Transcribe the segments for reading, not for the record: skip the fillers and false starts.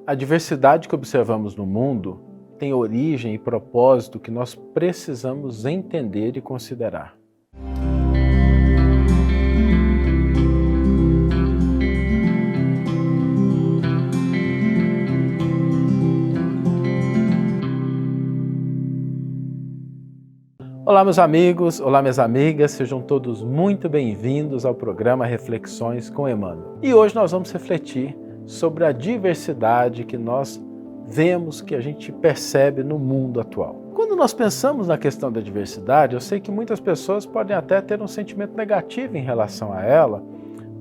A diversidade que observamos no mundo tem origem e propósito que nós precisamos entender e considerar. Olá, meus amigos, olá, minhas amigas, sejam todos muito bem-vindos ao programa Reflexões com Emmanuel. E hoje nós vamos refletir sobre a diversidade que nós vemos, que a gente percebe no mundo atual. Quando nós pensamos na questão da diversidade, eu sei que muitas pessoas podem até ter um sentimento negativo em relação a ela,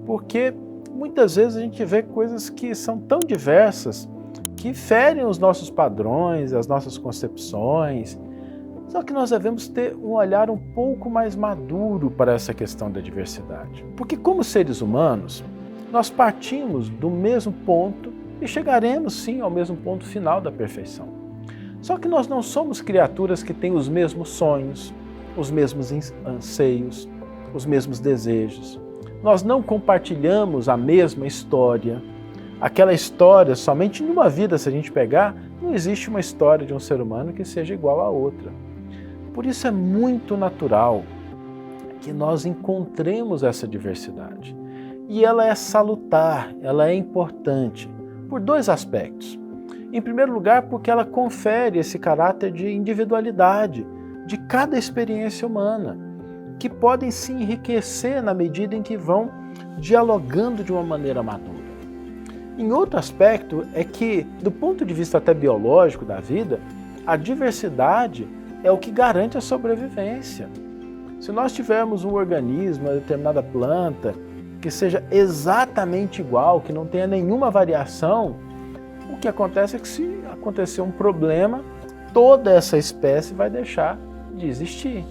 porque muitas vezes a gente vê coisas que são tão diversas que ferem os nossos padrões, as nossas concepções. Só que nós devemos ter um olhar um pouco mais maduro para essa questão da diversidade. Porque como seres humanos, nós partimos do mesmo ponto e chegaremos sim ao mesmo ponto final da perfeição. Só que nós não somos criaturas que têm os mesmos sonhos, os mesmos anseios, os mesmos desejos. Nós não compartilhamos a mesma história. Aquela história, somente numa vida, se a gente pegar, não existe uma história de um ser humano que seja igual à outra. Por isso é muito natural que nós encontremos essa diversidade. E ela é salutar, ela é importante, por dois aspectos. Em primeiro lugar, porque ela confere esse caráter de individualidade de cada experiência humana, que podem se enriquecer na medida em que vão dialogando de uma maneira madura. Em outro aspecto é que, do ponto de vista até biológico da vida, a diversidade é o que garante a sobrevivência. Se nós tivermos um organismo, uma determinada planta, que seja exatamente igual, que não tenha nenhuma variação, o que acontece é que se acontecer um problema, toda essa espécie vai deixar de existir.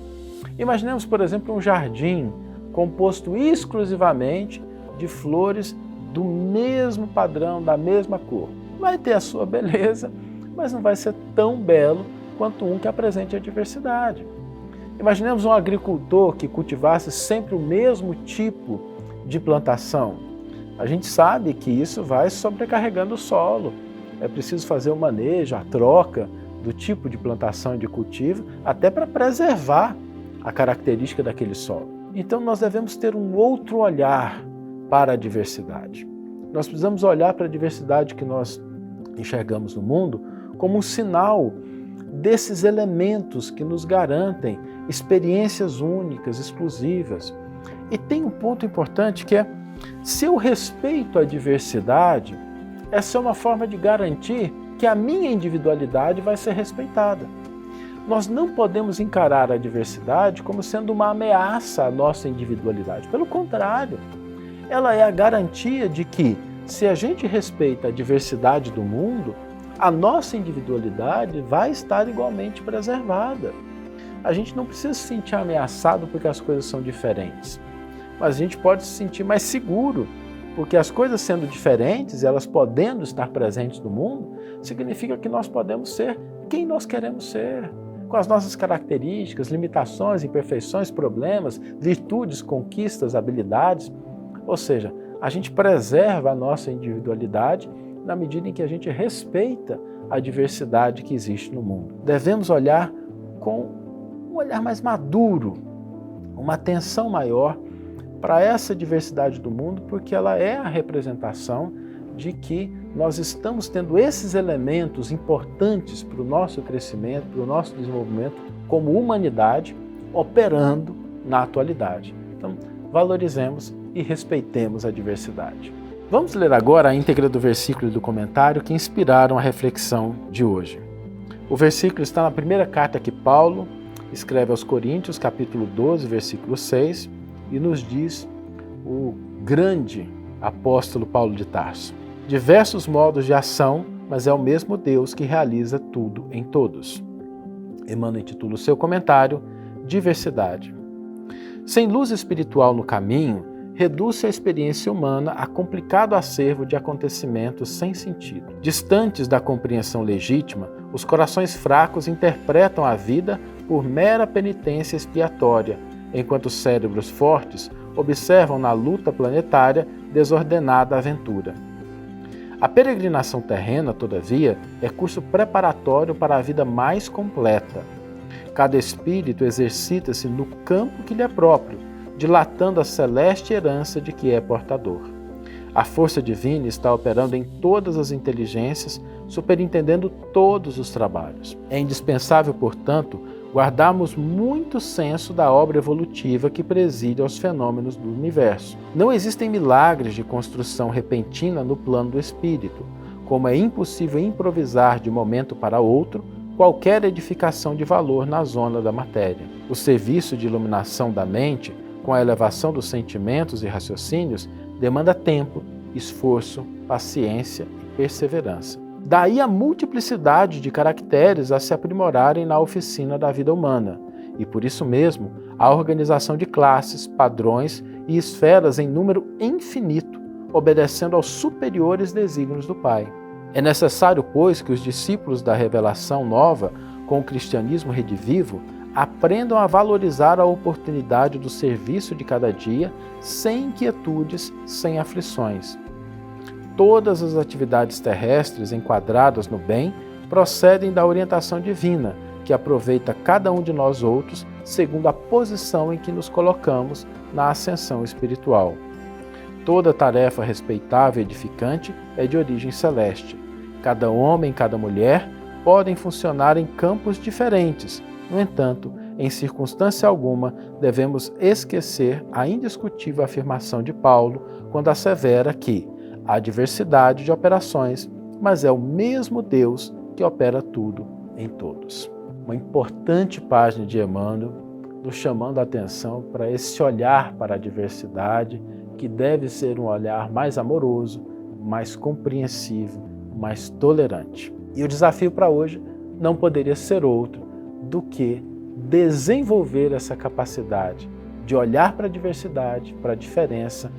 Imaginemos, por exemplo, um jardim composto exclusivamente de flores do mesmo padrão, da mesma cor. Vai ter a sua beleza, mas não vai ser tão belo quanto um que apresente a diversidade. Imaginemos um agricultor que cultivasse sempre o mesmo tipo de plantação. A gente sabe que isso vai sobrecarregando o solo. É preciso fazer o manejo, a troca do tipo de plantação e de cultivo, até para preservar a característica daquele solo. Então nós devemos ter um outro olhar para a diversidade. Nós precisamos olhar para a diversidade que nós enxergamos no mundo como um sinal desses elementos que nos garantem experiências únicas, exclusivas. E tem um ponto importante que é, se eu respeito a diversidade, essa é uma forma de garantir que a minha individualidade vai ser respeitada. Nós não podemos encarar a diversidade como sendo uma ameaça à nossa individualidade. Pelo contrário, ela é a garantia de que, se a gente respeita a diversidade do mundo, a nossa individualidade vai estar igualmente preservada. A gente não precisa se sentir ameaçado porque as coisas são diferentes, mas a gente pode se sentir mais seguro, porque as coisas sendo diferentes, elas podendo estar presentes no mundo, significa que nós podemos ser quem nós queremos ser, com as nossas características, limitações, imperfeições, problemas, virtudes, conquistas, habilidades. Ou seja, a gente preserva a nossa individualidade na medida em que a gente respeita a diversidade que existe no mundo. Devemos olhar com um olhar mais maduro, uma atenção maior para essa diversidade do mundo, porque ela é a representação de que nós estamos tendo esses elementos importantes para o nosso crescimento, para o nosso desenvolvimento como humanidade, operando na atualidade. Então, valorizemos e respeitemos a diversidade. Vamos ler agora a íntegra do versículo e do comentário que inspiraram a reflexão de hoje. O versículo está na primeira carta que Paulo escreve aos Coríntios, capítulo 12, versículo 6, e nos diz o grande apóstolo Paulo de Tarso: diversos modos de ação, mas é o mesmo Deus que realiza tudo em todos. Emmanuel intitula o seu comentário Diversidade. Sem luz espiritual no caminho, reduz-se a experiência humana a complicado acervo de acontecimentos sem sentido. Distantes da compreensão legítima, os corações fracos interpretam a vida por mera penitência expiatória, enquanto os cérebros fortes observam na luta planetária desordenada aventura. A peregrinação terrena, todavia, é curso preparatório para a vida mais completa. Cada espírito exercita-se no campo que lhe é próprio, dilatando a celeste herança de que é portador. A força divina está operando em todas as inteligências, superintendendo todos os trabalhos. É indispensável, portanto, guardarmos muito senso da obra evolutiva que preside aos fenômenos do universo. Não existem milagres de construção repentina no plano do espírito, como é impossível improvisar de momento para outro qualquer edificação de valor na zona da matéria. O serviço de iluminação da mente, com a elevação dos sentimentos e raciocínios, demanda tempo, esforço, paciência e perseverança. Daí a multiplicidade de caracteres a se aprimorarem na oficina da vida humana, e por isso mesmo a organização de classes, padrões e esferas em número infinito, obedecendo aos superiores desígnios do Pai. É necessário, pois, que os discípulos da revelação nova, com o cristianismo redivivo, aprendam a valorizar a oportunidade do serviço de cada dia, sem inquietudes, sem aflições. Todas as atividades terrestres enquadradas no bem procedem da orientação divina, que aproveita cada um de nós outros segundo a posição em que nos colocamos na ascensão espiritual. Toda tarefa respeitável e edificante é de origem celeste. Cada homem e cada mulher podem funcionar em campos diferentes. No entanto, em circunstância alguma, devemos esquecer a indiscutível afirmação de Paulo quando assevera que há diversidade de operações, mas é o mesmo Deus que opera tudo em todos. Uma importante página de Emmanuel nos chamando a atenção para esse olhar para a diversidade, que deve ser um olhar mais amoroso, mais compreensivo, mais tolerante. E o desafio para hoje não poderia ser outro do que desenvolver essa capacidade de olhar para a diversidade, para a diferença,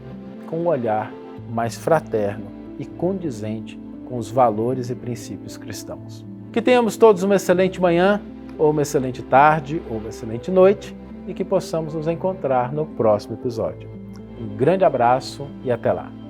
com um olhar mais fraterno e condizente com os valores e princípios cristãos. Que tenhamos todos uma excelente manhã, ou uma excelente tarde, ou uma excelente noite, e que possamos nos encontrar no próximo episódio. Um grande abraço e até lá!